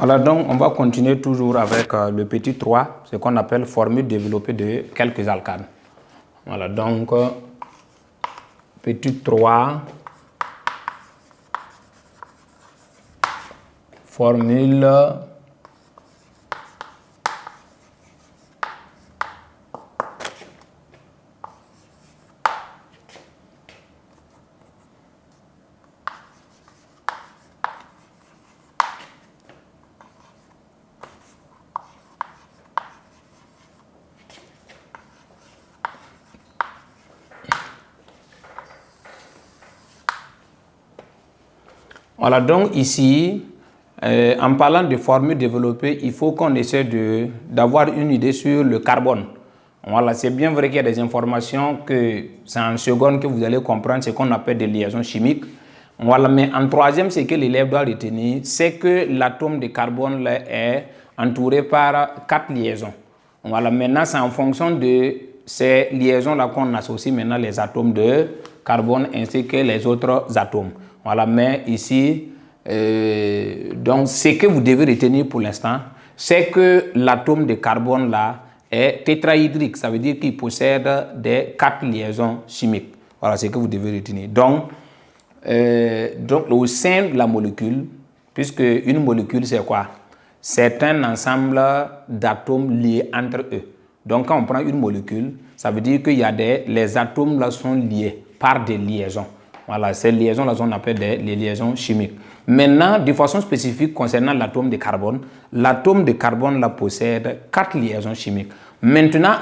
Alors donc, on va continuer toujours avec le petit 3, ce qu'on appelle formule développée de quelques alcanes. Voilà, donc, petit 3, formule Voilà, donc ici, en parlant de formules développées, il faut qu'on essaie d'avoir une idée sur le carbone. Voilà, c'est bien vrai qu'il y a des informations que c'est en seconde que vous allez comprendre ce qu'on appelle des liaisons chimiques. Voilà, mais en troisième, ce que l'élève doit retenir, c'est que l'atome de carbone là, est entouré par 4 liaisons. Voilà, maintenant, c'est en fonction de ces liaisons-là qu'on associe maintenant les atomes de carbone ainsi que les autres atomes. Voilà, mais ici, donc ce que vous devez retenir pour l'instant, c'est que l'atome de carbone là est tétrahydrique. Ça veut dire qu'il possède des 4 liaisons chimiques. Voilà ce que vous devez retenir. Donc au sein de la molécule, puisque une molécule c'est quoi? C'est un ensemble d'atomes liés entre eux. Donc quand on prend une molécule, ça veut dire qu'il y a les atomes là sont liés par des liaisons. Voilà, ces liaisons-là, on appelle les liaisons chimiques. Maintenant, de façon spécifique concernant l'atome de carbone là possède 4 liaisons chimiques. Maintenant,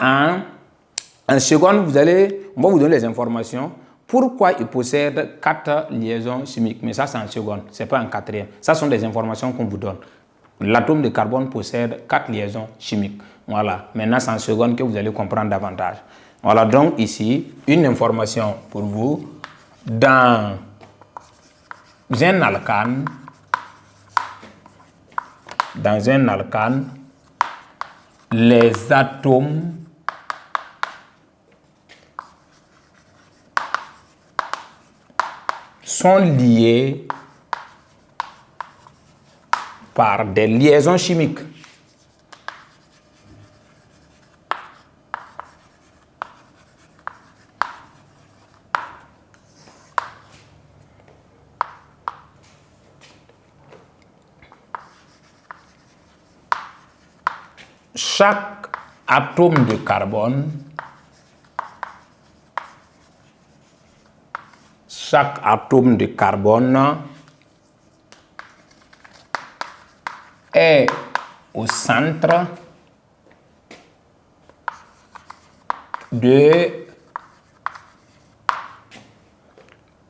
en seconde, on va vous donner les informations. Pourquoi il possède 4 liaisons chimiques? Mais ça, c'est en seconde, ce n'est pas en quatrième. Ça sont des informations qu'on vous donne. L'atome de carbone possède 4 liaisons chimiques. Voilà, maintenant, c'est en seconde que vous allez comprendre davantage. Voilà, donc ici, une information pour vous. Dans un alcane, les atomes sont liés par des liaisons chimiques. Chaque atome de carbone est au centre de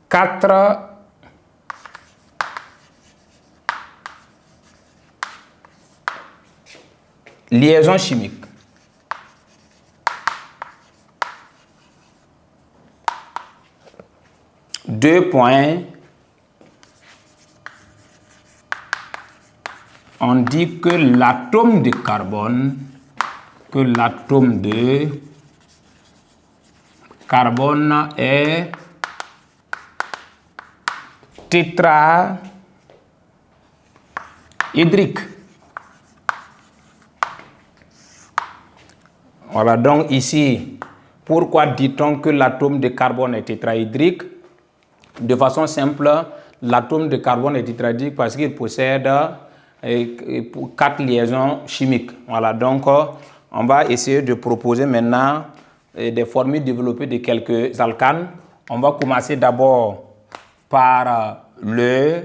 4 liaisons chimiques. Deux points. On dit que l'atome de carbone est tétrahydrique. Voilà, donc ici, pourquoi dit-on que l'atome de carbone est tétrahydrique? De façon simple, l'atome de carbone est tétrahydrique parce qu'il possède 4 liaisons chimiques. Voilà, donc on va essayer de proposer maintenant des formules développées de quelques alcanes. On va commencer d'abord par le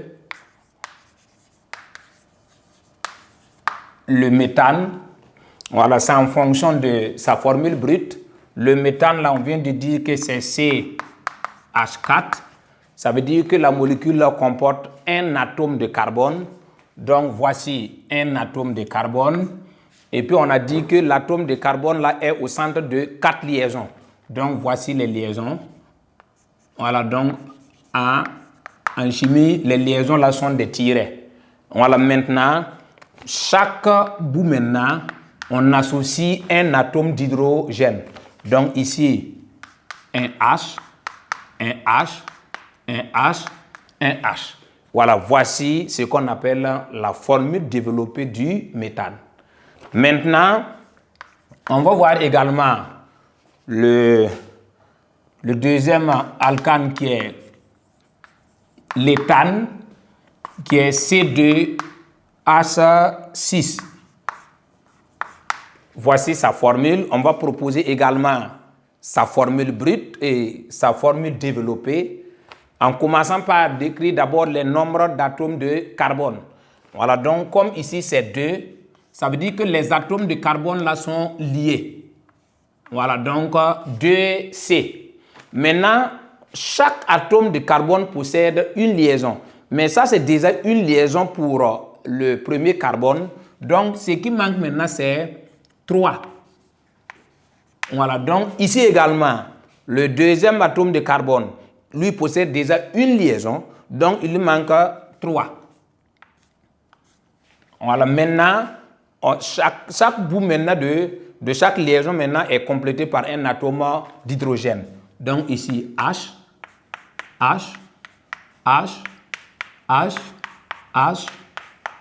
méthane. Voilà, c'est en fonction de sa formule brute. Le méthane, là, on vient de dire que c'est CH4. Ça veut dire que la molécule là, comporte un atome de carbone. Donc, voici un atome de carbone. Et puis, on a dit que l'atome de carbone là, est au centre de 4 liaisons. Donc, voici les liaisons. Voilà, donc, en chimie, les liaisons là sont des tirets. Voilà, maintenant, chaque bout maintenant, on associe un atome d'hydrogène. Donc ici, un H, un H, un H, un H. Voilà, voici ce qu'on appelle la formule développée du méthane. Maintenant, on va voir également le deuxième alcane qui est l'éthane, qui est C2H6. Voici sa formule. On va proposer également sa formule brute et sa formule développée, en commençant par décrire d'abord les nombres d'atomes de carbone. Voilà, donc comme ici c'est 2, ça veut dire que les atomes de carbone là sont liés. Voilà, donc 2C. Maintenant, chaque atome de carbone possède une liaison. Mais ça, c'est déjà une liaison pour le premier carbone. Donc, ce qui manque maintenant, c'est 3. Voilà, donc ici également, le deuxième atome de carbone, lui possède déjà une liaison. Donc, il lui manque 3. Voilà, maintenant, chaque bout maintenant de chaque liaison maintenant est complété par un atome d'hydrogène. Donc ici, H, H, H, H, H,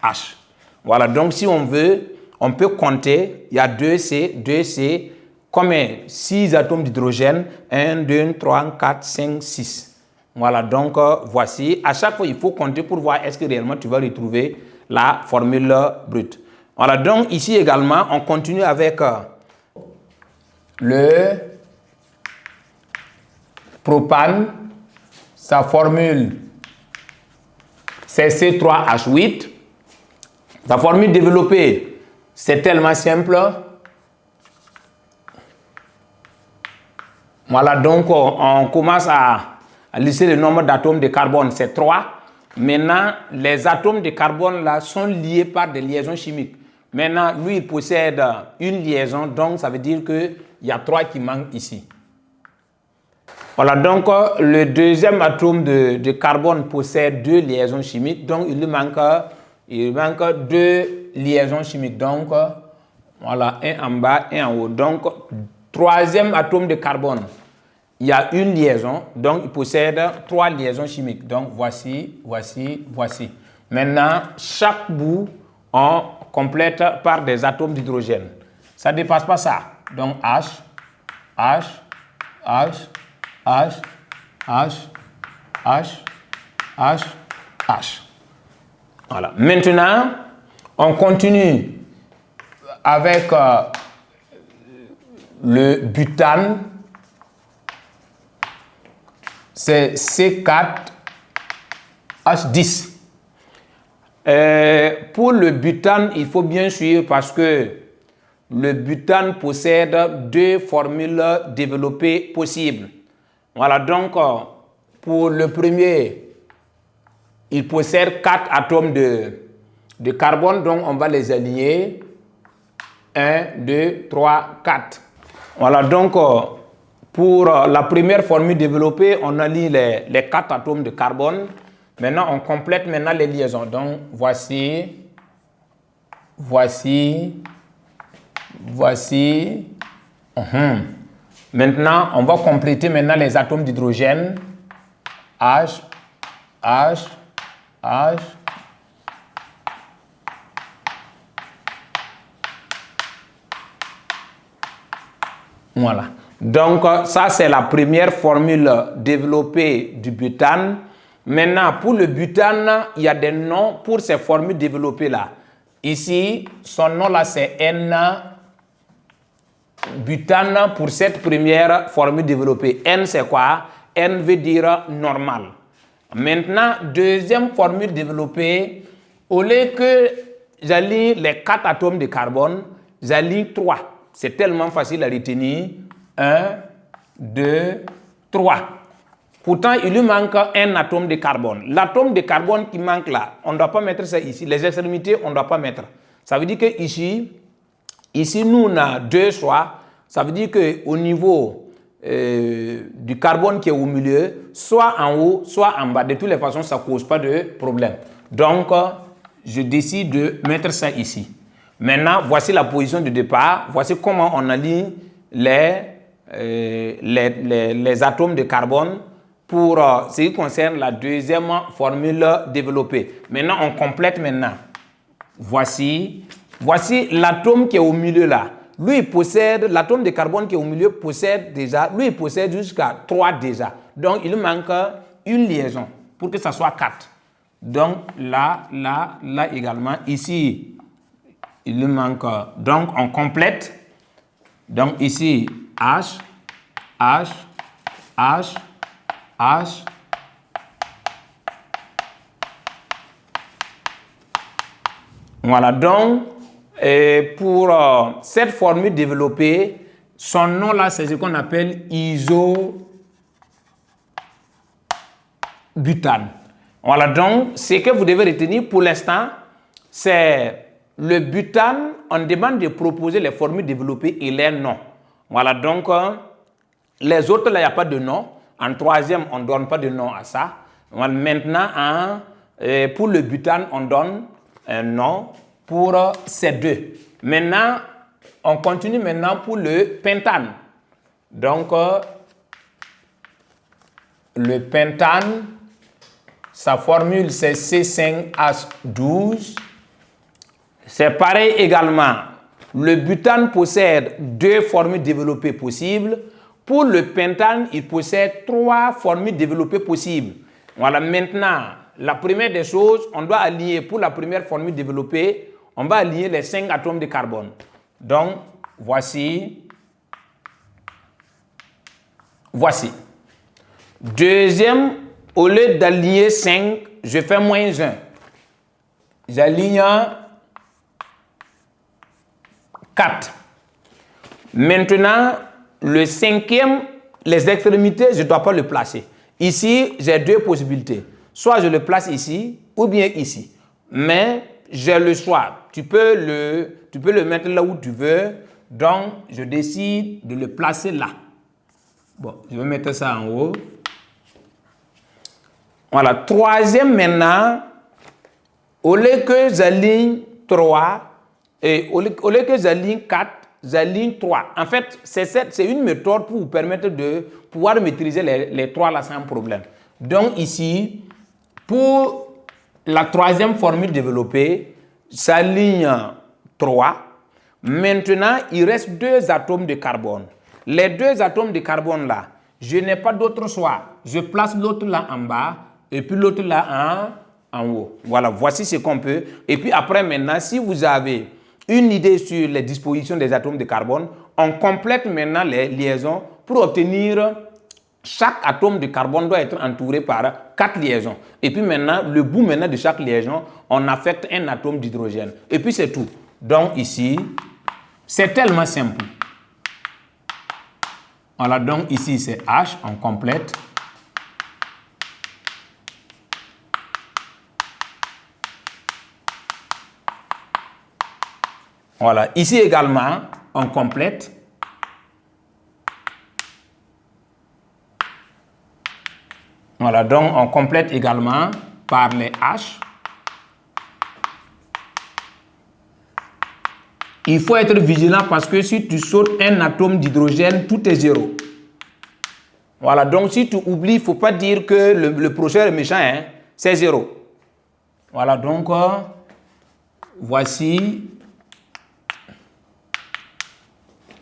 H. Voilà, donc si on veut, on peut compter, il y a 2C, combien? 6 atomes d'hydrogène, 1, 2, 3, 4, 5, 6. Voilà, donc voici, à chaque fois, il faut compter pour voir est-ce que réellement tu vas retrouver la formule brute. Voilà, donc ici également, on continue avec le propane. Sa formule, c'est C3H8. Sa formule développée, c'est tellement simple. Voilà, donc on commence à lister le nombre d'atomes de carbone, c'est 3. Maintenant, les atomes de carbone là sont liés par des liaisons chimiques. Maintenant, lui, il possède une liaison, donc ça veut dire qu'il y a 3 qui manquent ici. Voilà, donc le deuxième atome de carbone possède 2 liaisons chimiques, donc il manque 2 liaisons chimiques. Donc, voilà, un en bas, un en haut. Donc, troisième atome de carbone, il y a une liaison, donc il possède 3 liaisons chimiques. Donc, voici, voici, voici. Maintenant, chaque bout, on complète par des atomes d'hydrogène. Ça ne dépasse pas ça. Donc, H, H, H, H, H, H, H, H. Voilà. Maintenant, on continue avec le butane. C'est C4H10. Pour le butane, il faut bien suivre parce que le butane possède 2 formules développées possibles. Voilà, donc pour le premier, il possède 4 atomes de carbone, donc on va les aligner. 1, 2, 3, 4. Voilà, donc pour la première formule développée, on allie les 4 atomes de carbone. Maintenant, on complète maintenant les liaisons. Donc, voici, voici, voici. Maintenant, on va compléter maintenant les atomes d'hydrogène. H, H, H. Voilà. Donc, ça, c'est la première formule développée du butane. Maintenant, pour le butane, il y a des noms pour ces formules développées là. Ici, son nom là, c'est N. Butane pour cette première formule développée. N, c'est quoi? N veut dire normal. Maintenant, deuxième formule développée, au lieu que j'allie les 4 atomes de carbone, j'allie 3. C'est tellement facile à retenir. 1, 2, 3. Pourtant, il lui manque un atome de carbone. L'atome de carbone qui manque là, on ne doit pas mettre ça ici. Les extrémités, on ne doit pas mettre. Ça veut dire que ici, nous, on a 2 choix. Ça veut dire qu'au niveau du carbone qui est au milieu, soit en haut, soit en bas. De toutes les façons, ça ne cause pas de problème. Donc, je décide de mettre ça ici. Maintenant, voici la position de départ. Voici comment on aligne les atomes de carbone pour ce qui concerne la deuxième formule développée. Maintenant, on complète maintenant. Voici l'atome qui est au milieu là. Lui, il possède, l'atome de carbone qui est au milieu possède déjà, lui, il possède jusqu'à 3 déjà. Donc, il manque une liaison pour que ça soit 4. Donc, là également, ici, il lui manque. Donc, on complète. Donc, ici, H, H, H, H. Voilà, donc, pour cette formule développée, son nom là, c'est ce qu'on appelle isobutane. Voilà, donc, ce que vous devez retenir pour l'instant, c'est le butane. On demande de proposer les formules développées et les noms. Voilà, donc, les autres là, il n'y a pas de nom. En troisième, on ne donne pas de nom à ça. Voilà, maintenant, pour le butane, on donne un nom pour ces deux. Maintenant, on continue maintenant pour le pentane. Donc, le pentane, sa formule c'est C5H12. C'est pareil également. Le butane possède 2 formules développées possibles. Pour le pentane, il possède 3 formules développées possibles. Voilà, maintenant, la première des choses, on doit aligner pour la première formule développée, on va aligner les 5 atomes de carbone. Donc, voici. Deuxième, au lieu d'aligner 5, je fais moins 1. J'aligne 4. Maintenant, le cinquième, les extrémités, je ne dois pas le placer. Ici, j'ai 2 possibilités. Soit je le place ici, ou bien ici. Mais j'ai le choix. Tu peux le mettre là où tu veux. Donc, je décide de le placer là. Bon, je vais mettre ça en haut. Voilà. Troisième maintenant, au lieu que j'aligne 3, et au lieu que j'aligne 4, j'aligne 3. En fait, c'est une méthode pour vous permettre de pouvoir maîtriser les 3 là sans problème. Donc ici, pour la troisième formule développée, j'aligne 3. Maintenant, il reste 2 atomes de carbone. Les 2 atomes de carbone là, je n'ai pas d'autre choix. Je place l'autre là en bas et puis l'autre là en haut. Voilà, voici ce qu'on peut. Et puis après maintenant, si vous avez une idée sur les dispositions des atomes de carbone, on complète maintenant les liaisons pour obtenir. Chaque atome de carbone doit être entouré par 4 liaisons. Et puis maintenant, le bout maintenant de chaque liaison, on affecte un atome d'hydrogène. Et puis c'est tout. Donc ici, c'est tellement simple. Voilà, donc ici c'est H, on complète. Voilà, ici également, on complète. Voilà, donc on complète également par les H. Il faut être vigilant parce que si tu sautes un atome d'hydrogène, tout est 0. Voilà, donc si tu oublies, il ne faut pas dire que le prochain est méchant, hein, c'est 0. Voilà, donc voici.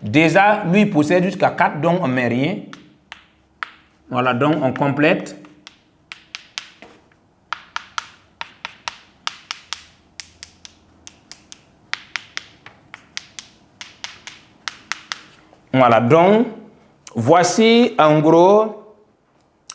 Déjà, lui, il possède jusqu'à 4, donc on ne met rien. Voilà, donc on complète. Voilà, donc, voici en gros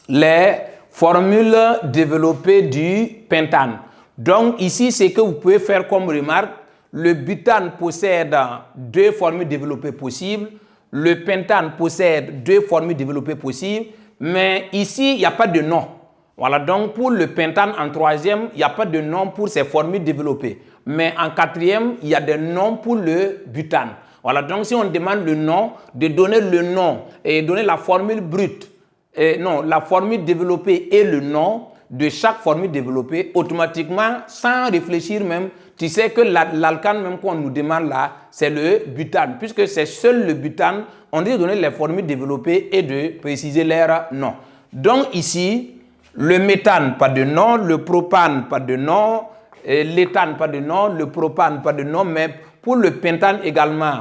les formules développées du pentane. Donc, ici, c'est que vous pouvez faire comme remarque, le butane possède 2 formules développées possibles, le pentane possède 2 formules développées possibles, mais ici, il n'y a pas de nom. Voilà, donc pour le pentane en troisième, il n'y a pas de nom pour ces formules développées. Mais en quatrième, il y a des noms pour le butane. Voilà, donc si on demande le nom, de donner le nom et donner la formule brute, la formule développée et le nom de chaque formule développée, automatiquement, sans réfléchir même, tu sais que l'alcane même qu'on nous demande là, c'est le butane. Puisque c'est seul le butane, on dit de donner les formules développées et de préciser leur nom. Donc ici, le méthane, pas de nom, le propane, pas de nom, l'éthane, pas de nom, le propane, pas de nom, mais pour le pentane également,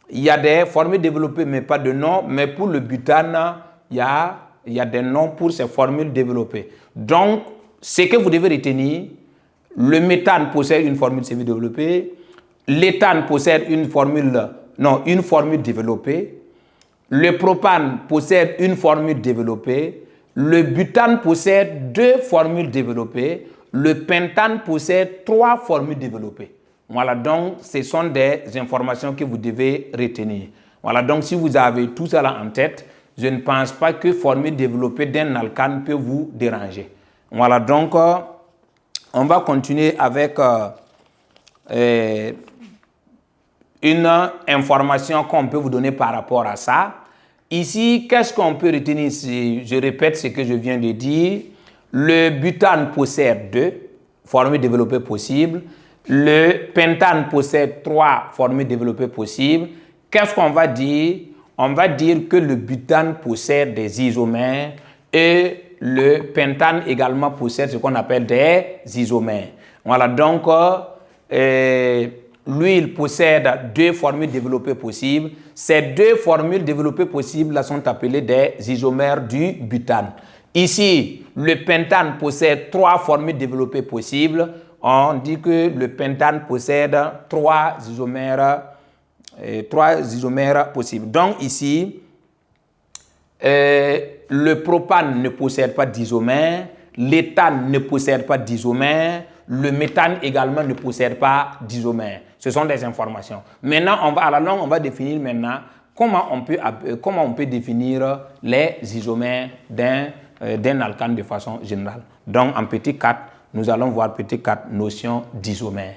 il y a des formules développées, mais pas de nom, mais pour le butane, il y a des noms pour ces formules développées. Donc, ce que vous devez retenir, le méthane possède une formule semi-développée, l'éthane possède une formule développée, le propane possède une formule développée, le butane possède 2 formules développées, le pentane possède 3 formules développées. Voilà, donc ce sont des informations que vous devez retenir. Voilà, donc si vous avez tout cela en tête, je ne pense pas que formule développée d'un alcane peut vous déranger. Voilà, donc on va continuer avec une information qu'on peut vous donner par rapport à ça. Ici, qu'est-ce qu'on peut retenir si je répète ce que je viens de dire? Le butane possède 2 formules développées possibles. Le pentane possède 3 formules développées possibles. Qu'est-ce qu'on va dire? On va dire que le butane possède des isomères et le pentane également possède ce qu'on appelle des isomères. Voilà, donc lui, il possède 2 formules développées possibles. Ces 2 formules développées possibles là, sont appelées des isomères du butane. Ici, le pentane possède 3 formules développées possibles. On dit que le pentane possède 3 isomères possibles. Donc ici, le propane ne possède pas d'isomère, l'éthane ne possède pas d'isomère, le méthane également ne possède pas d'isomère. Ce sont des informations. Maintenant, à la longue, on va définir maintenant comment on peut définir les isomères d'un alcane de façon générale. Donc, en petit 4, nous allons voir petit 4 notions d'isomère.